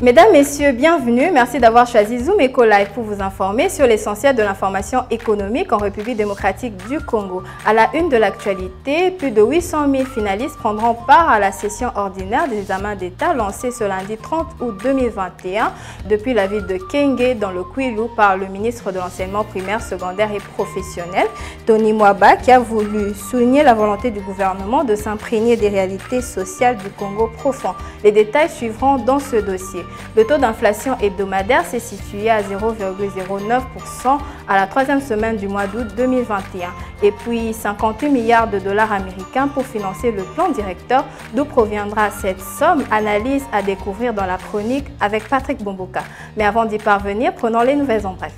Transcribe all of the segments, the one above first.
Mesdames, Messieurs, bienvenue. Merci d'avoir choisi Zoom Eco Live pour vous informer sur l'essentiel de l'information économique en République démocratique du Congo. À la une de l'actualité, plus de 800 000 finalistes prendront part à la session ordinaire des examens d'État lancée ce lundi 30 août 2021 depuis la ville de Kenge dans le Kwilu par le ministre de l'Enseignement primaire, secondaire et professionnel, Tony Mwaba, qui a voulu souligner la volonté du gouvernement de s'imprégner des réalités sociales du Congo profond. Les détails suivront dans ce dossier. Le taux d'inflation hebdomadaire s'est situé à 0,09% à la troisième semaine du mois d'août 2021. Et puis 58 milliards de dollars américains pour financer le plan directeur. D'où proviendra cette somme? Analyse à découvrir dans la chronique avec Patrick Bomboka. Mais avant d'y parvenir, prenons les nouvelles en bref.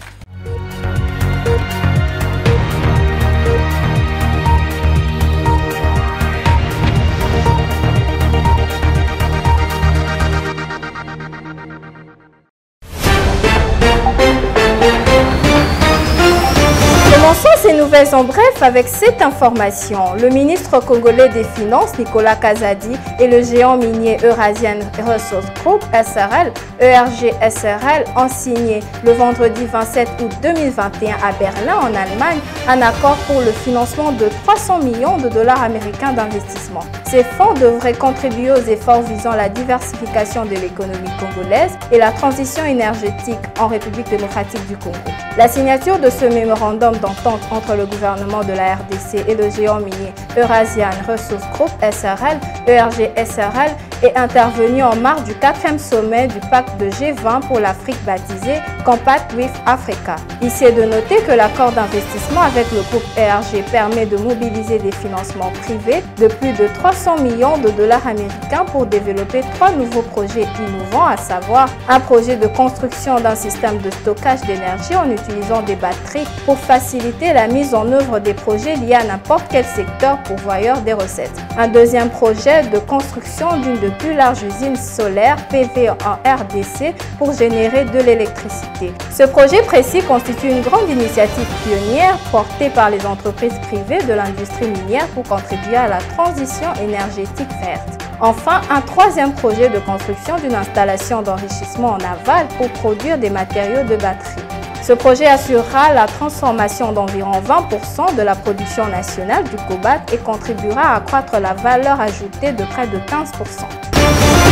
Commençons ces nouvelles en bref avec cette information. Le ministre congolais des Finances, Nicolas Kazadi, et le géant minier Eurasian Resources Group SRL, ERG SRL, ont signé le vendredi 27 août 2021 à Berlin, en Allemagne, un accord pour le financement de 300 millions de dollars américains d'investissement. Ces fonds devraient contribuer aux efforts visant la diversification de l'économie congolaise et la transition énergétique en République démocratique du Congo. La signature de ce mémorandum d'entente entre le gouvernement de la RDC et le géant minier Eurasian Resources Group SRL, ERG SRL, est intervenue en marge du 4e sommet du pacte de G20 pour l'Afrique baptisé Compact with Africa. Ici est de noter que l'accord d'investissement avec le groupe ERG permet de mobiliser des financements privés de plus de 300 millions de dollars américains pour développer 3 nouveaux projets innovants, à savoir un projet de construction d'un système de stockage d'énergie en utilisant des batteries pour faciliter la mise en œuvre des projets liés à n'importe quel secteur pourvoyeur des recettes. Un deuxième projet de construction d'une de plus larges usines solaires PV en RDC pour générer de l'électricité. Ce projet précis constitue une grande initiative pionnière portée par les entreprises privées de l'industrie minière pour contribuer à la transition énergétique verte. Enfin, un troisième projet de construction d'une installation d'enrichissement en aval pour produire des matériaux de batterie. Ce projet assurera la transformation d'environ 20% de la production nationale du cobalt et contribuera à accroître la valeur ajoutée de près de 15%.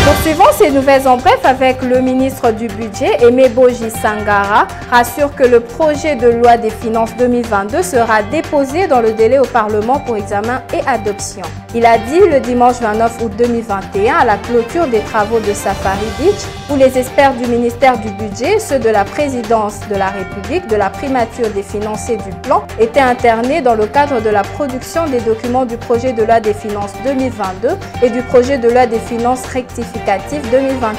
Poursuivons ces nouvelles en bref avec le ministre du Budget, Aimé Boji Sangara, rassure que le projet de loi des finances 2022 sera déposé dans le délai au Parlement pour examen et adoption. Il a dit le dimanche 29 août 2021 à la clôture des travaux de Safari Beach où les experts du ministère du Budget, ceux de la présidence de la République, de la primature des finances et du plan étaient internés dans le cadre de la production des documents du projet de loi des finances 2022 et du projet de loi des finances rectificative 2021.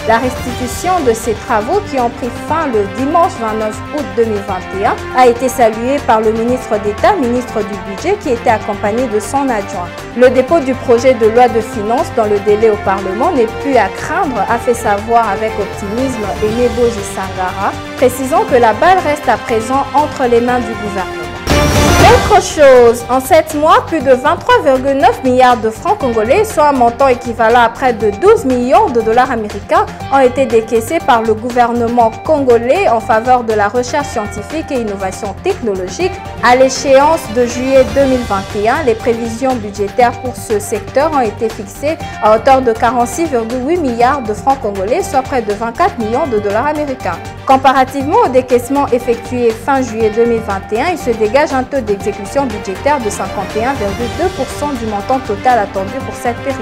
La restitution de ces travaux qui ont pris fin le dimanche 29 août 2021 a été saluée par le ministre d'État, ministre du Budget, qui était accompagné de son adjoint. Le dépôt du projet de loi de finances dans le délai au Parlement n'est plus à craindre, a fait savoir avec optimisme Aimé Boji Sangara, précisant que la balle reste à présent entre les mains du gouvernement. Autre chose, en 7 mois, plus de 23,9 milliards de francs congolais, soit un montant équivalent à près de 12 millions de dollars américains, ont été décaissés par le gouvernement congolais en faveur de la recherche scientifique et innovation technologique. À l'échéance de juillet 2021, les prévisions budgétaires pour ce secteur ont été fixées à hauteur de 46,8 milliards de francs congolais, soit près de 24 millions de dollars américains. Comparativement au décaissement effectué fin juillet 2021, il se dégage un taux d'exécution budgétaire de 51,2% du montant total attendu pour cette période.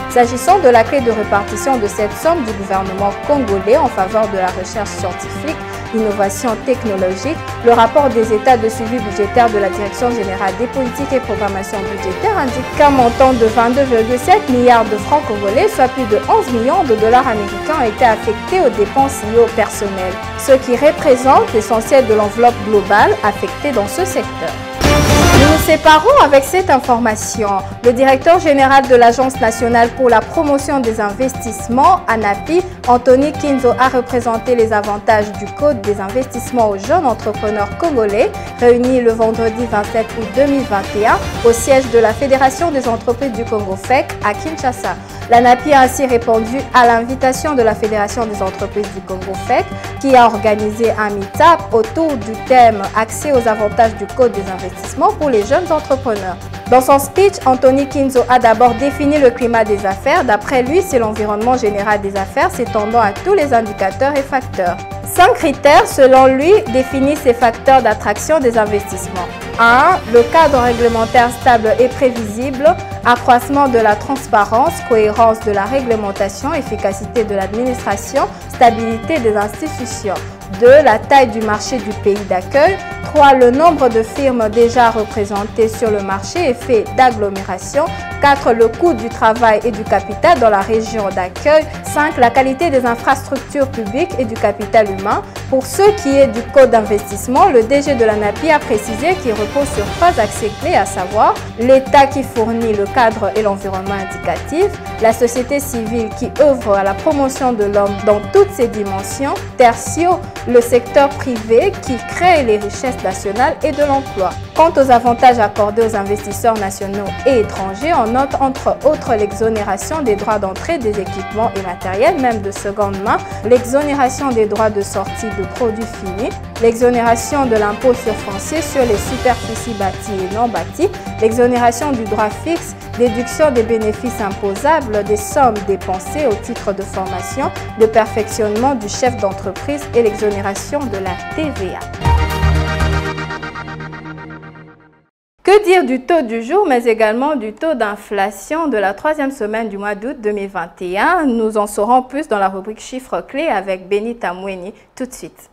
S'agissant de la clé de répartition de cette somme du gouvernement congolais en faveur de la recherche scientifique, innovation technologique, le rapport des états de suivi budgétaire de la Direction générale des politiques et programmation budgétaire indique qu'un montant de 22,7 milliards de francs congolais, soit plus de 11 millions de dollars américains, ont été affectés aux dépenses liées au personnel, ce qui représente l'essentiel de l'enveloppe globale affectée dans ce secteur. Nous nous séparons avec cette information. Le directeur général de l'Agence nationale pour la promotion des investissements, ANAPI, Anthony Kinzo, a représenté les avantages du Code des investissements aux jeunes entrepreneurs congolais, réunis le vendredi 27 août 2021 au siège de la Fédération des entreprises du Congo FEC à Kinshasa. L'ANAPI a ainsi répondu à l'invitation de la Fédération des entreprises du Congo FEC qui a organisé un meet-up autour du thème « Accès aux avantages du Code des investissements pour les jeunes entrepreneurs ». Dans son speech, Anthony Kinzo a d'abord défini le climat des affaires. D'après lui, c'est l'environnement général des affaires s'étendant à tous les indicateurs et facteurs. 5 critères, selon lui, définissent ces facteurs d'attraction des investissements. 1. Le cadre réglementaire stable et prévisible, accroissement de la transparence, cohérence de la réglementation, efficacité de l'administration, stabilité des institutions. 2. La taille du marché du pays d'accueil. 3. Le nombre de firmes déjà représentées sur le marché, effet d'agglomération. 4. Le coût du travail et du capital dans la région d'accueil. 5. La qualité des infrastructures publiques et du capital humain. Pour ce qui est du code d'investissement, le DG de l'ANAPI a précisé qu'il repose sur 3 axes clés, à savoir l'État qui fournit le cadre et l'environnement indicatif, la société civile qui œuvre à la promotion de l'homme dans toutes ses dimensions, tertio, le secteur privé qui crée les richesses nationales et de l'emploi. Quant aux avantages accordés aux investisseurs nationaux et étrangers, on note entre autres l'exonération des droits d'entrée des équipements et matériels, même de seconde main, l'exonération des droits de sortie de produits finis, l'exonération de l'impôt sur foncier sur les superficies bâties et non bâties, l'exonération du droit fixe, déduction des bénéfices imposables, des sommes dépensées au titre de formation, de perfectionnement du chef d'entreprise et l'exonération de la TVA. Que dire du taux du jour, mais également du taux d'inflation de la 3e semaine du mois d'août 2021? Nous en saurons plus dans la rubrique chiffres clés avec Benita Mweni tout de suite.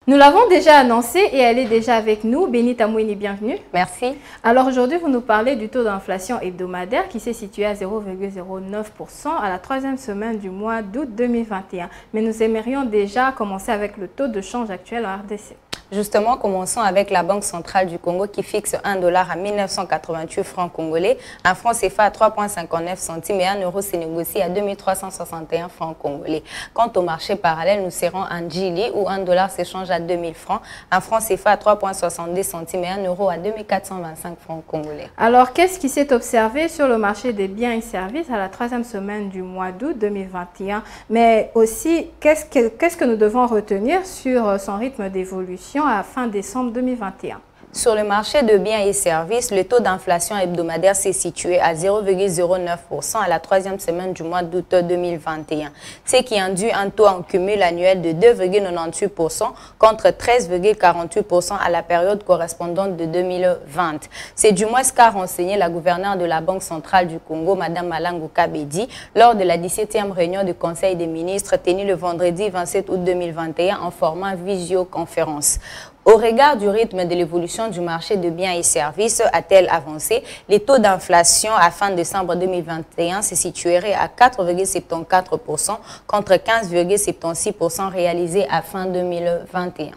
Nous l'avons déjà annoncé et elle est déjà avec nous. Benita Mweni, bienvenue. Merci. Alors aujourd'hui, vous nous parlez du taux d'inflation hebdomadaire qui s'est situé à 0,09% à la 3e semaine du mois d'août 2021. Mais nous aimerions déjà commencer avec le taux de change actuel en RDC. Justement, commençons avec la Banque centrale du Congo qui fixe $1 à 1988 francs congolais, un franc CFA à 3,59 centimes et un euro s'est négocié à 2361 francs congolais. Quant au marché parallèle, nous serons en Djili où $1 s'échange à 2000 francs, un franc CFA à 3,70 centimes et un euro à 2425 francs congolais. Alors, qu'est-ce qui s'est observé sur le marché des biens et services à la 3e semaine du mois d'août 2021? Mais aussi, qu'est-ce que nous devons retenir sur son rythme d'évolution à fin décembre 2021? Sur le marché de biens et services, le taux d'inflation hebdomadaire s'est situé à 0,09% à la 3e semaine du mois d'août 2021, ce qui induit un taux en cumul annuel de 2,98% contre 13,48% à la période correspondante de 2020. C'est du moins ce qu'a renseigné la gouverneure de la Banque centrale du Congo, Mme Malango Kabedi, lors de la 17e réunion du Conseil des ministres tenue le vendredi 27 août 2021 en format visioconférence. Au regard du rythme de l'évolution du marché de biens et services, a-t-elle avancé, les taux d'inflation à fin décembre 2021 se situeraient à 4,74% contre 15,76% réalisés à fin 2021.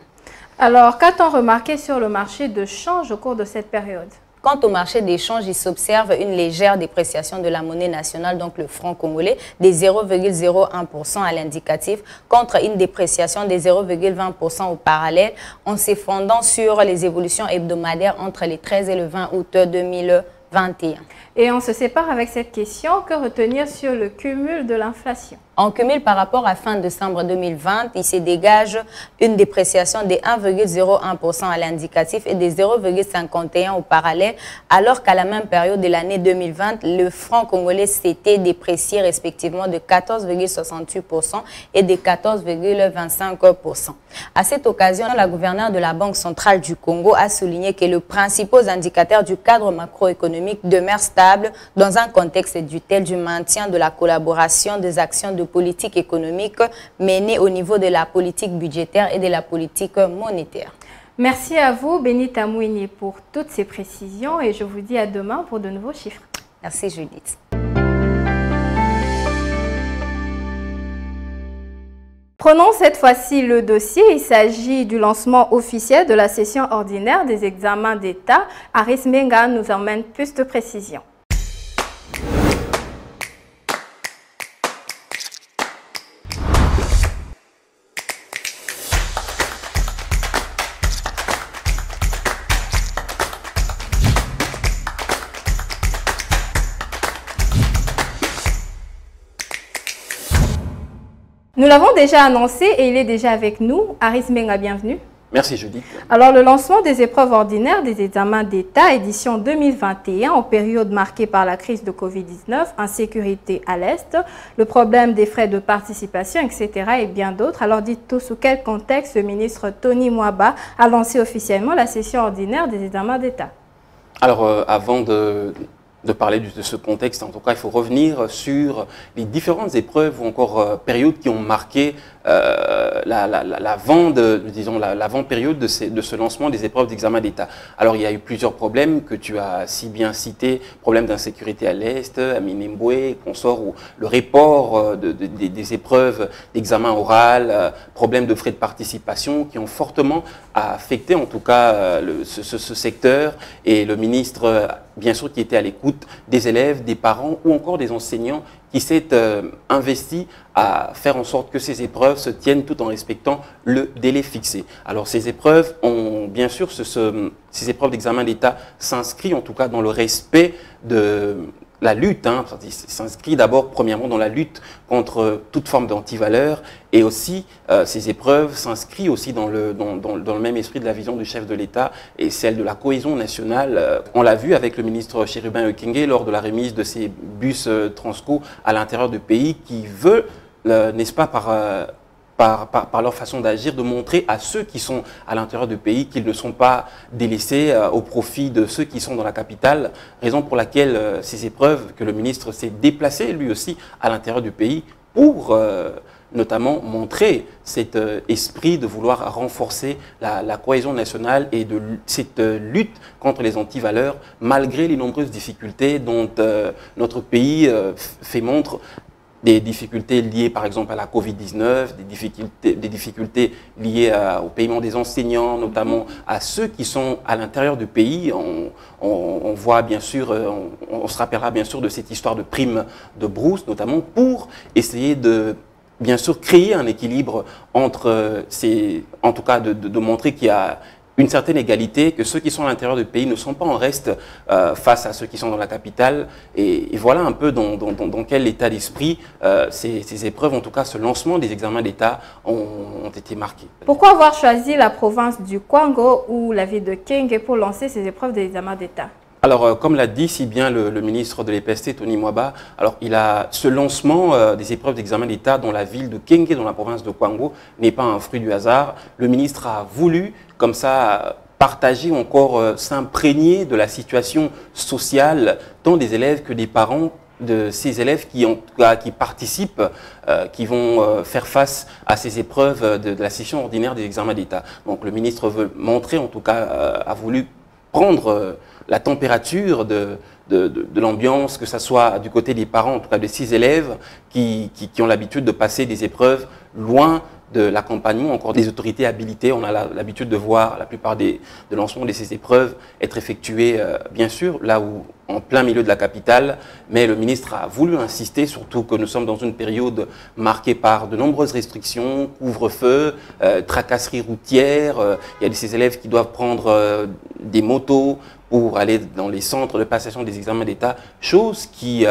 Alors, qu'a-t-on remarqué sur le marché de change au cours de cette période? Quant au marché d'échange, il s'observe une légère dépréciation de la monnaie nationale, donc le franc congolais, de 0,01% à l'indicatif, contre une dépréciation de 0,20% au parallèle, en se fondant sur les évolutions hebdomadaires entre les 13 et le 20 août 2021. Et on se sépare avec cette question, que retenir sur le cumul de l'inflation? En cumul par rapport à fin décembre 2020, il se dégage une dépréciation de 1,01% à l'indicatif et de 0,51% au parallèle, alors qu'à la même période de l'année 2020, le franc congolais s'était déprécié respectivement de 14,68% et de 14,25%. À cette occasion, la gouverneure de la Banque centrale du Congo a souligné que les principaux indicateurs du cadre macroéconomique demeurent stables dans un contexte du maintien de la collaboration des actions de politique économique menée au niveau de la politique budgétaire et de la politique monétaire. Merci à vous, Benita Mweni, pour toutes ces précisions et je vous dis à demain pour de nouveaux chiffres. Merci Judith. Prenons cette fois-ci le dossier. Il s'agit du lancement officiel de la session ordinaire des examens d'État. Aris Menga nous emmène plus de précisions. Nous l'avons déjà annoncé et il est déjà avec nous. Aris Menga, bienvenue. Merci Judith. Alors, le lancement des épreuves ordinaires des examens d'État, édition 2021, en période marquée par la crise de Covid-19, insécurité à l'Est, le problème des frais de participation, etc. et bien d'autres. Alors, dites-nous sous quel contexte le ministre Tony Mwaba a lancé officiellement la session ordinaire des examens d'État? Alors, avant de parler de ce contexte, en tout cas, il faut revenir sur les différentes épreuves ou encore périodes qui ont marqué l'avant-période de ce lancement des épreuves d'examen d'État. Alors, il y a eu plusieurs problèmes que tu as si bien cités, problèmes d'insécurité à l'Est, à Minembwe, consort, ou le report des épreuves d'examen oral, problèmes de frais de participation qui ont fortement affecté en tout cas ce secteur, et le ministre, bien sûr, qui était à l'écoute des élèves, des parents ou encore des enseignants, qui s'est investi à faire en sorte que ces épreuves se tiennent tout en respectant le délai fixé. Alors ces épreuves ont, bien sûr, ces épreuves d'examen d'État s'inscrivent en tout cas dans le respect de la lutte, s'inscrit d'abord premièrement dans la lutte contre toute forme d'antivaleur, et aussi ces épreuves s'inscrivent aussi dans le même esprit de la vision du chef de l'État et celle de la cohésion nationale. On l'a vu avec le ministre Chérubin Ekenge lors de la remise de ces bus Transco à l'intérieur du pays, qui veut, n'est-ce pas, par leur façon d'agir, de montrer à ceux qui sont à l'intérieur du pays qu'ils ne sont pas délaissés au profit de ceux qui sont dans la capitale, raison pour laquelle ces épreuves, que le ministre s'est déplacé lui aussi à l'intérieur du pays pour notamment montrer cet esprit de vouloir renforcer la cohésion nationale et de cette lutte contre les antivaleurs, malgré les nombreuses difficultés dont notre pays fait montre. Des difficultés liées par exemple à la Covid-19, des difficultés liées au paiement des enseignants, notamment à ceux qui sont à l'intérieur du pays. On voit bien sûr, on se rappellera bien sûr de cette histoire de prime de brousse, notamment pour essayer de, bien sûr, créer un équilibre entre en tout cas de montrer qu'il y a une certaine égalité, que ceux qui sont à l'intérieur du pays ne sont pas en reste face à ceux qui sont dans la capitale. Et voilà un peu dans quel état d'esprit ces épreuves, en tout cas ce lancement des examens d'État, ont été marqués. Pourquoi avoir choisi la province du Kwango ou la ville de Kenge pour lancer ces épreuves des examens d'État? Alors, comme l'a dit si bien le ministre de l'EPST, Tony Mwaba, alors ce lancement des épreuves d'examen d'État dans la ville de Kenge, dans la province de Kwango, n'est pas un fruit du hasard. Le ministre a voulu, comme ça, partager ou encore s'imprégner de la situation sociale, tant des élèves que des parents de ces élèves qui participent, qui vont faire face à ces épreuves de la session ordinaire des examens d'État. Donc, le ministre veut montrer, en tout cas, a voulu prendre la température de l'ambiance, que ce soit du côté des parents, en tout cas de ces élèves qui ont l'habitude de passer des épreuves loin de l'accompagnement, encore des autorités habilitées. On a l'habitude de voir la plupart de lancements de ces épreuves être effectués, bien sûr, là où, en plein milieu de la capitale, mais le ministre a voulu insister, surtout que nous sommes dans une période marquée par de nombreuses restrictions, couvre-feu, tracasseries routières. Il y a ces élèves qui doivent prendre des motos pour aller dans les centres de passation des examens d'État, chose qui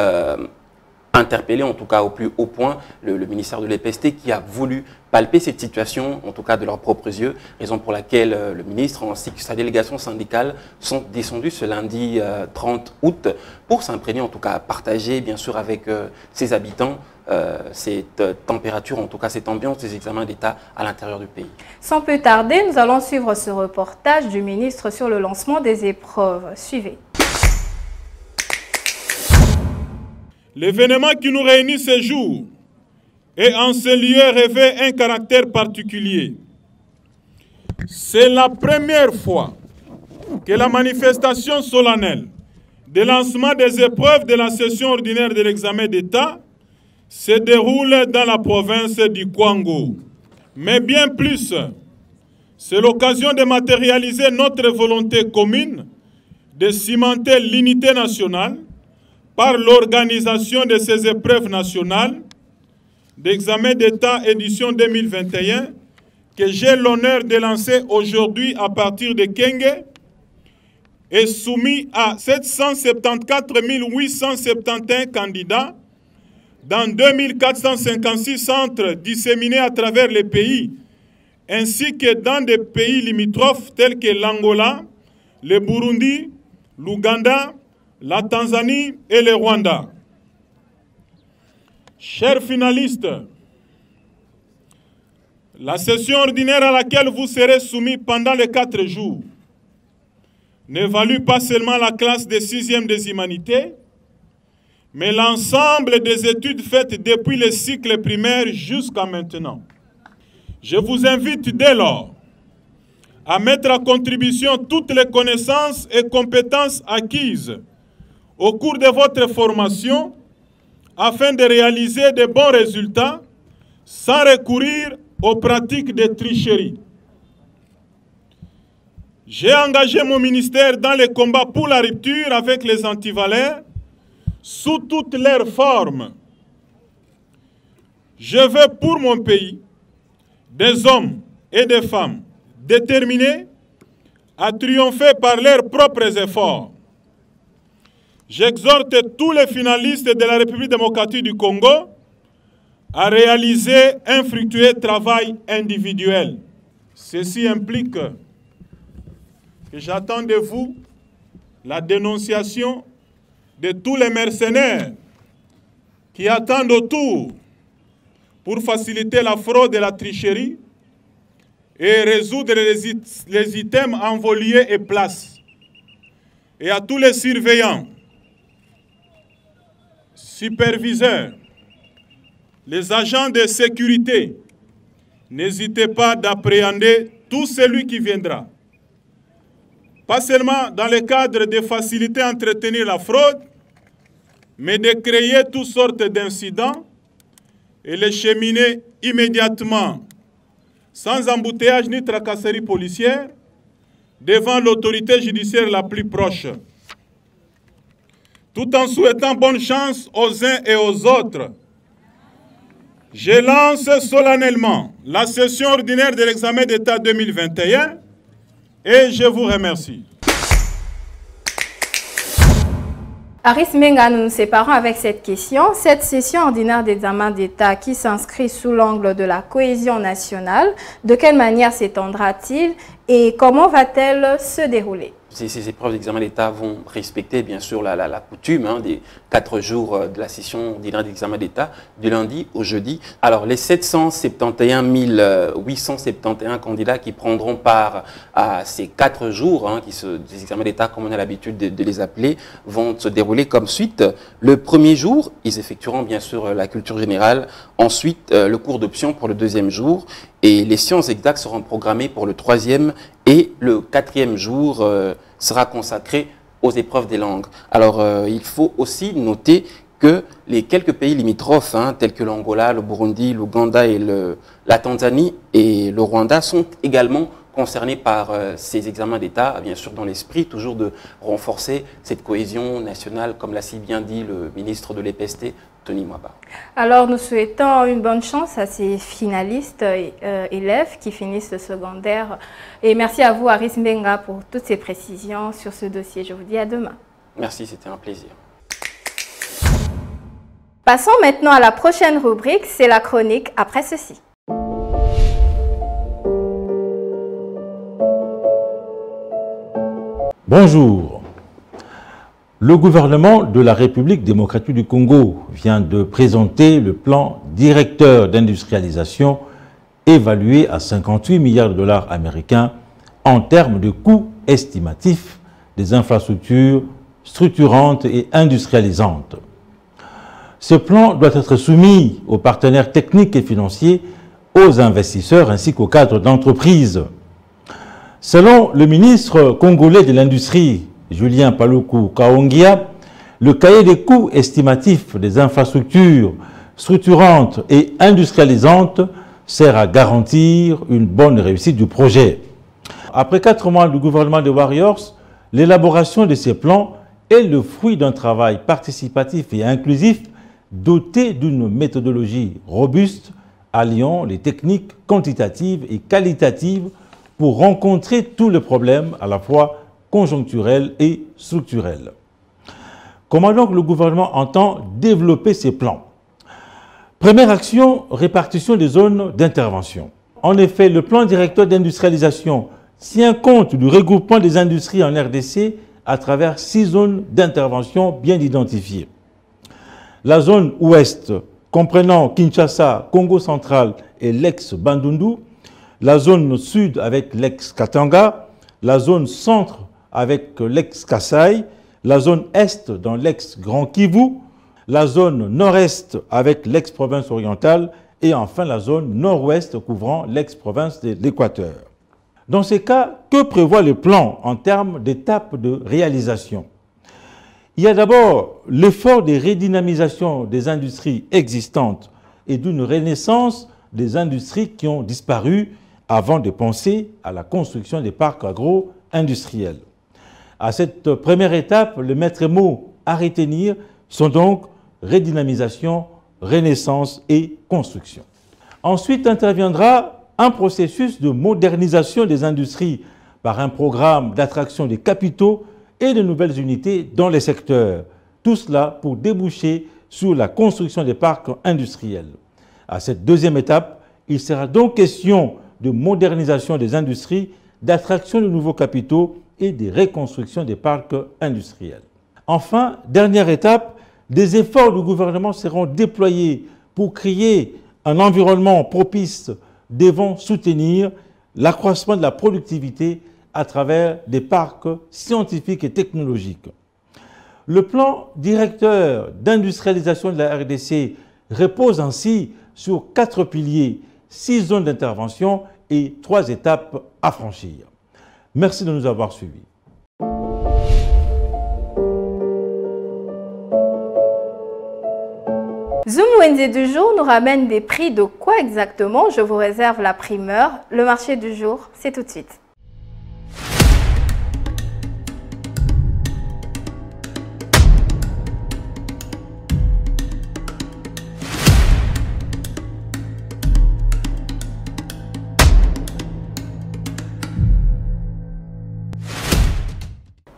interpellé en tout cas au plus haut point le ministère de l'EPST, qui a voulu palper cette situation, en tout cas de leurs propres yeux, raison pour laquelle le ministre ainsi que sa délégation syndicale sont descendus ce lundi 30 août pour s'imprégner, en tout cas partager bien sûr avec ses habitants cette température, en tout cas cette ambiance des examens d'État à l'intérieur du pays. Sans plus tarder, nous allons suivre ce reportage du ministre sur le lancement des épreuves. Suivez. L'événement qui nous réunit ce jour et en ce lieu revêt un caractère particulier. C'est la première fois que la manifestation solennelle de lancement des épreuves de la session ordinaire de l'examen d'État se déroule dans la province du Kwango. Mais bien plus, c'est l'occasion de matérialiser notre volonté commune de cimenter l'unité nationale par l'organisation de ces épreuves nationales d'examen d'État édition 2021 que j'ai l'honneur de lancer aujourd'hui à partir de Kenge et soumis à 774 871 candidats dans 2456 centres disséminés à travers les pays, ainsi que dans des pays limitrophes tels que l'Angola, le Burundi, l'Ouganda, la Tanzanie et le Rwanda. Chers finalistes, la session ordinaire à laquelle vous serez soumis pendant les 4 jours n'évalue pas seulement la classe des 6e des humanités, mais l'ensemble des études faites depuis le cycle primaire jusqu'à maintenant. Je vous invite dès lors à mettre à contribution toutes les connaissances et compétences acquises au cours de votre formation afin de réaliser de bons résultats sans recourir aux pratiques de tricherie. J'ai engagé mon ministère dans les combats pour la rupture avec les antivaleurs sous toutes leurs formes. Je veux pour mon pays des hommes et des femmes déterminés à triompher par leurs propres efforts. J'exhorte tous les finalistes de la République démocratique du Congo à réaliser un fructueux travail individuel. Ceci implique que j'attends de vous la dénonciation de tous les mercenaires qui attendent autour pour faciliter la fraude et la tricherie et résoudre les items en volier et place. Et à tous les surveillants, superviseurs, les agents de sécurité, n'hésitez pas d'appréhender tout celui qui viendra. Pas seulement dans le cadre de faciliter à entretenir la fraude, mais de créer toutes sortes d'incidents et les cheminer immédiatement, sans embouteillage ni tracasserie policière, devant l'autorité judiciaire la plus proche. Tout en souhaitant bonne chance aux uns et aux autres, je lance solennellement la session ordinaire de l'examen d'État 2021 et je vous remercie. Aris Menga, nous nous séparons avec cette question. Cette session ordinaire d'examen d'État qui s'inscrit sous l'angle de la cohésion nationale, de quelle manière s'étendra-t-il et comment va-t-elle se dérouler? Ces épreuves d'examen d'État vont respecter bien sûr la coutume des 4 jours de la session ordinaire d'examen d'État, du lundi au jeudi. Alors les 771 871 candidats qui prendront part à ces 4 jours, des examens d'État comme on a l'habitude de les appeler, vont se dérouler comme suite. Le premier jour, ils effectueront bien sûr la culture générale, ensuite le cours d'option pour le deuxième jour et les sciences exactes seront programmées pour le 3e et le 4e jour sera consacré aux épreuves des langues. Alors, il faut aussi noter que les quelques pays limitrophes, tels que l'Angola, le Burundi, l'Ouganda et la Tanzanie et le Rwanda, sont également concernés par ces examens d'État, bien sûr dans l'esprit toujours de renforcer cette cohésion nationale, comme l'a si bien dit le ministre de l'EPST, Tony Mwaba. Alors nous souhaitons une bonne chance à ces finalistes élèves qui finissent le secondaire. Et merci à vous Aris Mbenga pour toutes ces précisions sur ce dossier. Je vous dis à demain. Merci, c'était un plaisir. Passons maintenant à la prochaine rubrique, c'est la chronique après ceci. Bonjour. Le gouvernement de la République démocratique du Congo vient de présenter le plan directeur d'industrialisation évalué à 58 milliards de dollars américains en termes de coûts estimatifs des infrastructures structurantes et industrialisantes. Ce plan doit être soumis aux partenaires techniques et financiers, aux investisseurs ainsi qu'aux cadres d'entreprise. Selon le ministre congolais de l'Industrie, Julien Paluku Kaongia, le cahier des coûts estimatifs des infrastructures structurantes et industrialisantes sert à garantir une bonne réussite du projet. Après 4 mois du gouvernement des Warriors, l'élaboration de ces plans est le fruit d'un travail participatif et inclusif doté d'une méthodologie robuste alliant les techniques quantitatives et qualitatives pour rencontrer tous les problèmes à la fois conjoncturels et structurels. Comment donc le gouvernement entend développer ces plans? Première action, répartition des zones d'intervention. En effet, le plan directeur d'industrialisation tient compte du regroupement des industries en RDC à travers 6 zones d'intervention bien identifiées. La zone ouest, comprenant Kinshasa, Congo central et l'ex-Bandundu, la zone sud avec l'ex-Katanga, la zone centre avec l'ex-Kasaï, la zone est dans l'ex-Grand Kivu, la zone nord-est avec l'ex-province orientale et enfin la zone nord-ouest couvrant l'ex-province de l'Équateur. Dans ces cas, que prévoit le plan en termes d'étapes de réalisation? Il y a d'abord l'effort de redynamisation des industries existantes et d'une renaissance des industries qui ont disparu avant de penser à la construction des parcs agro-industriels. À cette première étape, les maîtres mots à retenir sont donc redynamisation, renaissance et construction. Ensuite interviendra un processus de modernisation des industries par un programme d'attraction des capitaux et de nouvelles unités dans les secteurs. Tout cela pour déboucher sur la construction des parcs industriels. À cette deuxième étape, il sera donc question de modernisation des industries, d'attraction de nouveaux capitaux et de reconstruction des parcs industriels. Enfin, dernière étape, des efforts du gouvernement seront déployés pour créer un environnement propice devant soutenir l'accroissement de la productivité à travers des parcs scientifiques et technologiques. Le plan directeur d'industrialisation de la RDC repose ainsi sur 4 piliers, 6 zones d'intervention et 3 étapes à franchir. Merci de nous avoir suivis. Zoom Wednesday du jour nous ramène des prix de quoi exactement? Je vous réserve la primeur. Le marché du jour, c'est tout de suite.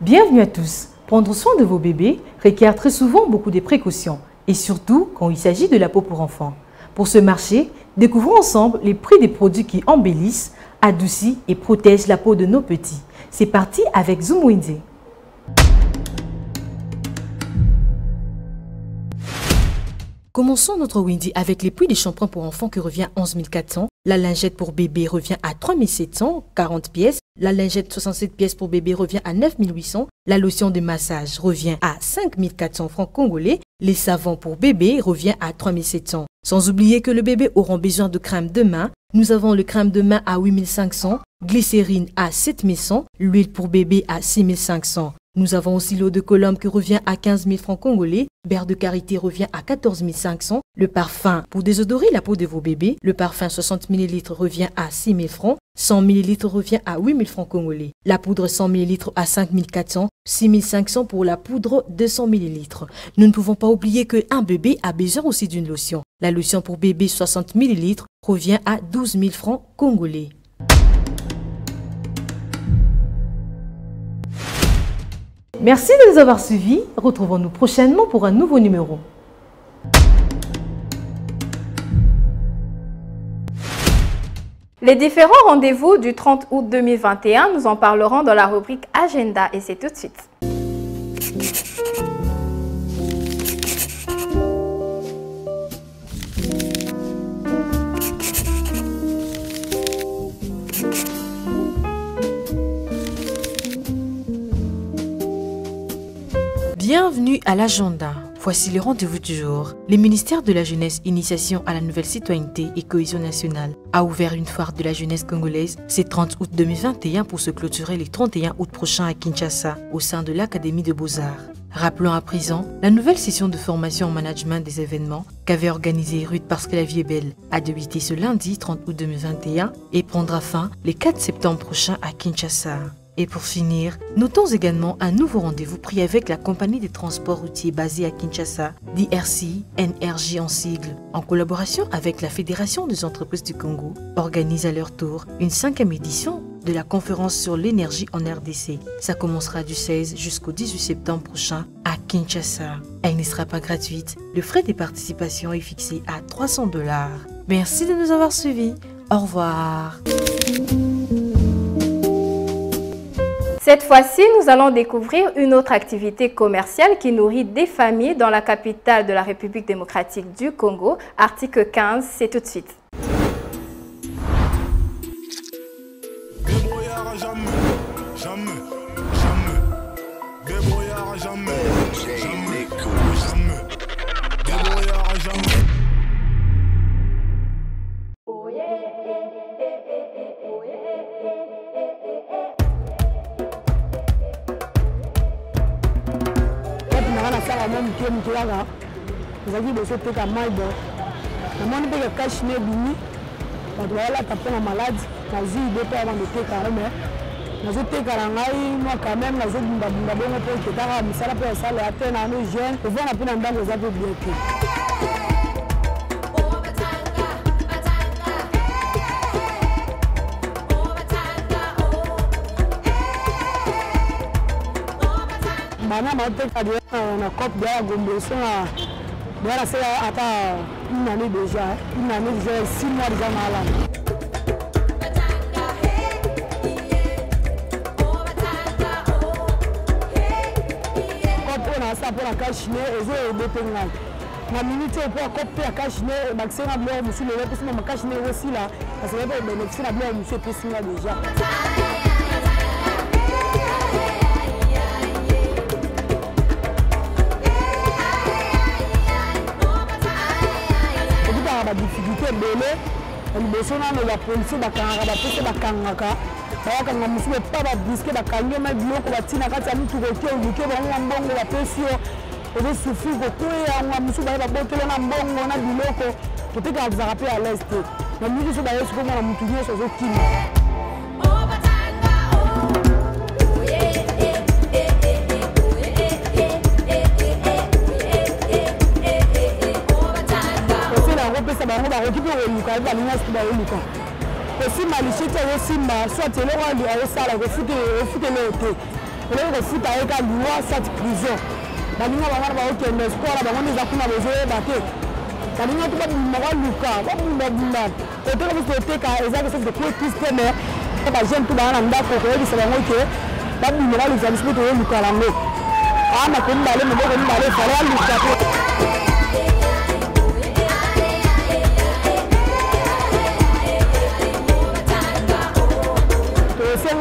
Bienvenue à tous. Prendre soin de vos bébés requiert très souvent beaucoup de précautions, et surtout quand il s'agit de la peau pour enfants. Pour ce marché, découvrons ensemble les prix des produits qui embellissent, adoucissent et protègent la peau de nos petits. C'est parti avec Zoom Wednesday. Commençons notre Windy avec les prix des shampoings pour enfants qui revient à 11 400. La lingette pour bébé revient à 3 700, 40 pièces. La lingette 67 pièces pour bébé revient à 9 800. La lotion de massage revient à 5 400 francs congolais. Les savons pour bébé revient à 3 700. Sans oublier que le bébé aura besoin de crème de main. Nous avons le crème de main à 8 500, glycérine à 7 100, l'huile pour bébé à 6 500. Nous avons aussi l'eau de Colombe qui revient à 15 000 francs congolais, beurre de karité revient à 14 500, le parfum pour désodorer la peau de vos bébés, le parfum 60 ml revient à 6 000 francs, 100 ml revient à 8 000 francs congolais, la poudre 100 ml à 5 400, 6 500 pour la poudre 200 ml. Nous ne pouvons pas oublier qu'un bébé a besoin aussi d'une lotion. La lotion pour bébé 60 ml revient à 12 000 francs congolais. Merci de nous avoir suivis. Retrouvons-nous prochainement pour un nouveau numéro. Les différents rendez-vous du 30 août 2021, nous en parlerons dans la rubrique Agenda et c'est tout de suite. Bienvenue à l'agenda. Voici le rendez-vous du jour. Le ministère de la Jeunesse, Initiation à la Nouvelle Citoyenneté et Cohésion Nationale a ouvert une foire de la jeunesse congolaise ce 30 août 2021 pour se clôturer le 31 août prochain à Kinshasa, au sein de l'Académie de Beaux-Arts. Rappelons à présent la nouvelle session de formation en management des événements qu'avait organisée Ruth parce que la vie est belle a débuté ce lundi 30 août 2021 et prendra fin le 4 septembre prochain à Kinshasa. Et pour finir, notons également un nouveau rendez-vous pris avec la compagnie de transport routier basée à Kinshasa, DRC NRJ en sigle, en collaboration avec la Fédération des entreprises du Congo, organise à leur tour une 5e édition de la conférence sur l'énergie en RDC. Ça commencera du 16 jusqu'au 18 septembre prochain à Kinshasa. Elle ne sera pas gratuite. Le frais de participation est fixé à $300. Merci de nous avoir suivis. Au revoir. Cette fois-ci, nous allons découvrir une autre activité commerciale qui nourrit des familles dans la capitale de la République démocratique du Congo. Article 15, c'est tout de suite. Nous avons besoin de faire mal. Nous avons besoin de cacher les bini. Nous avons besoin de taper la maladie. Nous avons besoin de faire des carrément. Nous avons besoin de faire moi quand même. Nous avons besoin de faire des salades pour les salles. Nous avons besoin de faire des jeunes. Nous avons besoin de faire une année déjà, 6 mois déjà malade. Quand on a ça pour la cache, ils ont des pénales. La minute pour couper la cache, c'est un blanc, monsieur le reste, ma cache aussi là, parce que le bénéfice la blanc, monsieur Pessina déjà. La difficulté est belle, les personnes de la police, la police, la kangaka, la musu pas la disque, la kangé, mais bien que la tina kata ni tukoke ou luke ba ngambongo la pression, et souffrir beaucoup et la musu ba bote la ngambongo na biloko, peut-être que vous rappelez à l'est. La musique sur la est comme la mutunia sur aucune. Aussi malichite aussi ma soit le roi lui a ça la refute le thé le refute avec la loi cette prison baninga bana ba OK mais sport ba ngoni za kuna besoin baté baninga to ba mo luka ba bunda et to ko te ka ezaka se de ko système ba jeune to ba na ndako ko yi sala ngoke ba bunda ba lu za sport to luka la ngo ana ko ndale mo ko ndale fala luka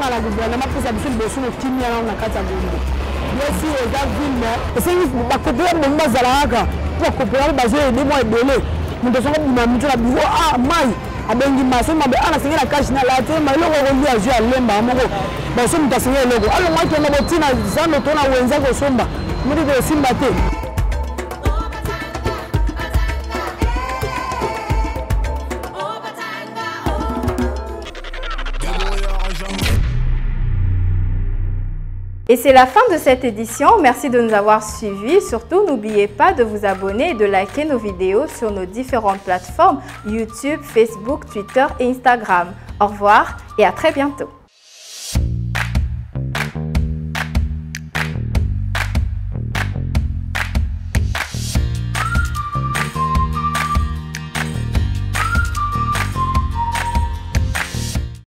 la gouvernement pour ça besoin de sous le timia na kata bondo yesi eza ville esi ba kopela mo zalaka pour kopela ba jeu de mois belé mundo songo bima muto la biwo mai abengi maso mabe ana singela cash na la te ma loko ko lia jeu alemba moko ba so muta singela loko alo mai to na botina zano to na wenza ko somba muto ko simba te. Et c'est la fin de cette édition. Merci de nous avoir suivis. Surtout, n'oubliez pas de vous abonner et de liker nos vidéos sur nos différentes plateformes YouTube, Facebook, Twitter et Instagram. Au revoir et à très bientôt.